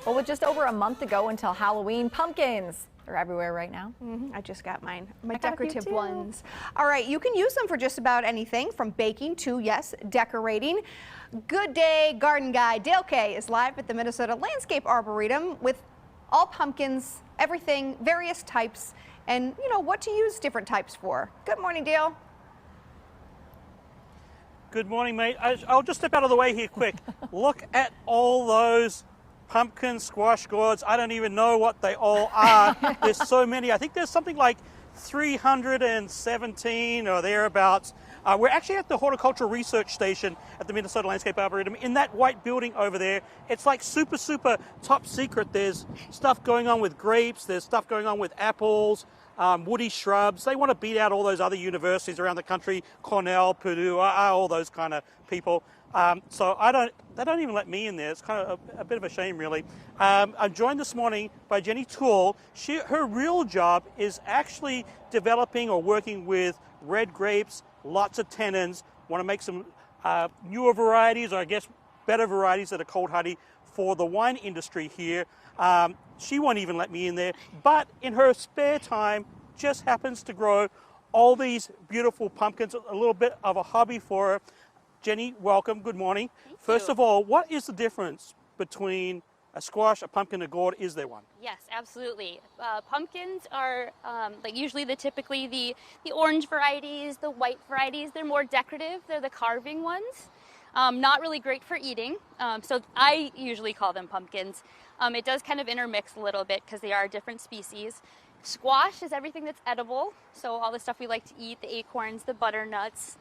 Well, with just over a month to go until Halloween, pumpkins are everywhere right now. I just got mine, my I got a few decorative too. ones. All right, you can use them for just about anything from baking to, yes, decorating. Good Day Garden Guy Dale Kay is live at the Minnesota Landscape Arboretum with all pumpkins, everything, various types, and you know what to use different types for. Good morning, Dale. Good morning, mate. I'll just step out of the way here quick. Look at all those pumpkin squash gourds. I don't even know what they all are. There's so many. I think there's something like 317 or thereabouts. We're actually at the Horticultural Research Station at the Minnesota Landscape Arboretum in that white building over there. It's like super, super top secret. There's stuff going on with grapes. There's stuff going on with apples, woody shrubs. They want to beat out all those other universities around the country, Cornell, Purdue, all those kind of people. So they don't even let me in there. It's kind of a bit of a shame, really. I'm joined this morning by Jenny Toole. Her real job is actually developing or working with red grapes, lots of tannins, want to make some newer varieties, or I guess better varieties that are cold hardy for the wine industry here. She won't even let me in there, but in her spare time just happens to grow all these beautiful pumpkins, a little bit of a hobby for her. Jenny, welcome, good morning. First of all, what is the difference between a squash, a pumpkin, and a gourd? Is there one? Yes, absolutely. Pumpkins are usually typically the orange varieties, the white varieties. They're more decorative. They're the carving ones. Not really great for eating. So I usually call them pumpkins. It does kind of intermix a little bit because they are different species. Squash is everything that's edible. So all the stuff we like to eat, the acorns, the butternuts.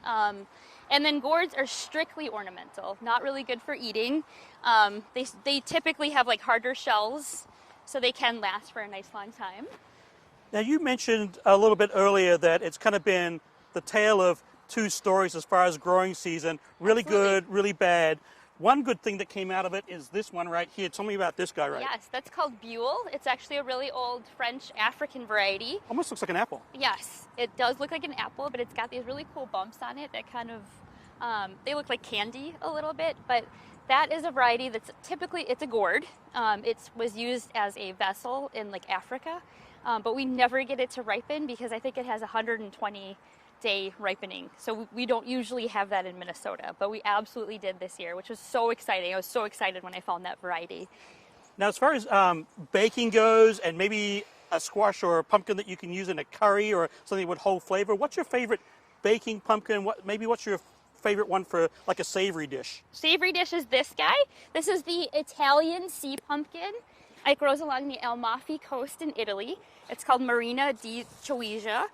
And then gourds are strictly ornamental, not really good for eating. They typically have like harder shells, so they can last for a nice long time. Now, you mentioned a little bit earlier that it's kind of been the tale of two stories as far as growing season, really Absolutely. good, really bad. One good thing that came out of it is this one right here. Tell me about this guy right. Yes, that's called Buell. It's actually a really old French African variety. Almost looks like an apple. Yes, it does look like an apple, but it's got these really cool bumps on it that kind of, they look like candy a little bit, but that is a variety that's typically, it's a gourd. It was used as a vessel in like Africa, but we never get it to ripen because I think it has 120-day ripening. So we don't usually have that in Minnesota, but we absolutely did this year, which was so exciting. I was so excited when I found that variety. Now, as far as baking goes, and maybe a squash or a pumpkin that you can use in a curry or something that would hold flavor, what's your favorite baking pumpkin? What's your favorite one for like a savory dish? Savory dish is this guy. This is the Italian sea pumpkin. It grows along the Amalfi coast in Italy. It's called Marina di Chioggia.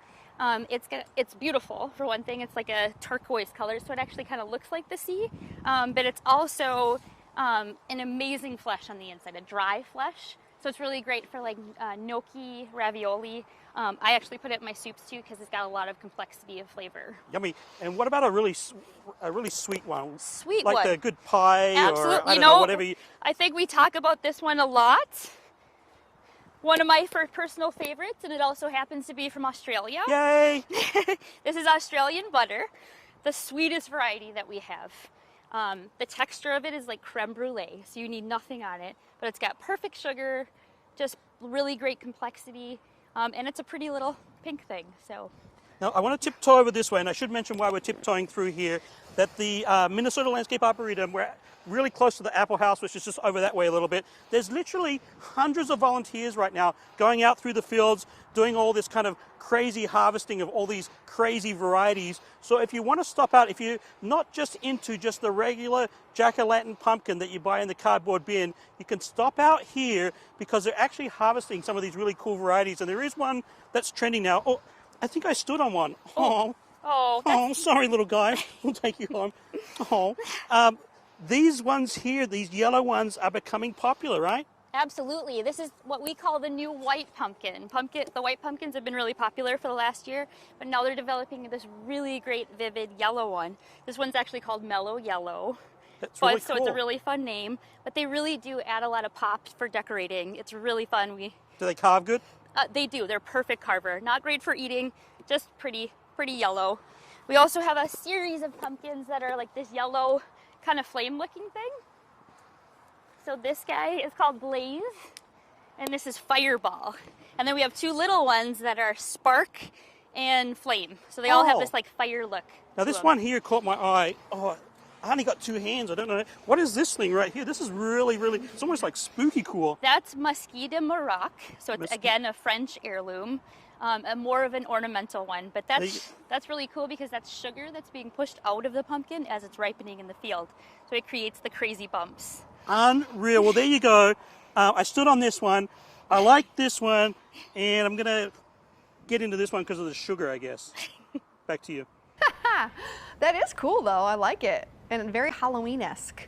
It's beautiful, for one thing. It's like a turquoise color, so it actually kind of looks like the sea. But it's also an amazing flesh on the inside, a dry flesh. So it's really great for like gnocchi, ravioli. I actually put it in my soups too because it's got a lot of complexity of flavor. Yummy. And what about a really sweet one? Sweet like one. Like a good pie. Absolutely. Or I don't know, whatever. I think we talk about this one a lot. One of my personal favorites, and it also happens to be from Australia. Yay! This is Australian butter, the sweetest variety that we have. The texture of it is like creme brulee, so you need nothing on it, but it's got perfect sugar, just really great complexity, and it's a pretty little pink thing. So. Now, I want to tiptoe over this way, and I should mention while we're tiptoeing through here that the Minnesota Landscape Arboretum, we're really close to the Apple House, which is just over that way a little bit. There's literally hundreds of volunteers right now going out through the fields, doing all this kind of crazy harvesting of all these crazy varieties. So if you want to stop out, if you're not just into just the regular jack-o'-lantern pumpkin that you buy in the cardboard bin, you can stop out here because they're actually harvesting some of these really cool varieties. And there is one that's trending now. Oh, I think I stood on one. Oh, sorry, little guy. We'll take you home. These ones here, these yellow ones, are becoming popular, right? Absolutely. This is what we call the new white pumpkin. The white pumpkins have been really popular for the last year, but now they're developing this really great, vivid yellow one. This one's actually called Mellow Yellow. That's really So cool. it's a really fun name, but they really do add a lot of pop for decorating. It's really fun. Do they carve good? They do. They're perfect carver. Not great for eating, just pretty yellow. We also have a series of pumpkins that are like this yellow kind of flame-looking thing. So this guy is called Blaze, and this is Fireball. And then we have two little ones that are Spark and Flame. So they all have this like fire look. Now this one here caught my eye. Oh, I only got 2 hands. I don't know. What is this thing right here? This is really, it's almost like spooky cool. That's Musqué de Maroc. So it's again a French heirloom, more of an ornamental one. But that's really cool because that's sugar that's being pushed out of the pumpkin as it's ripening in the field. So it creates the crazy bumps. Unreal. Well, there you go. I stood on this one. I like this one, and I'm going to get into this one because of the sugar, I guess. Back to you. That is cool, though. I like it. And very Halloween-esque.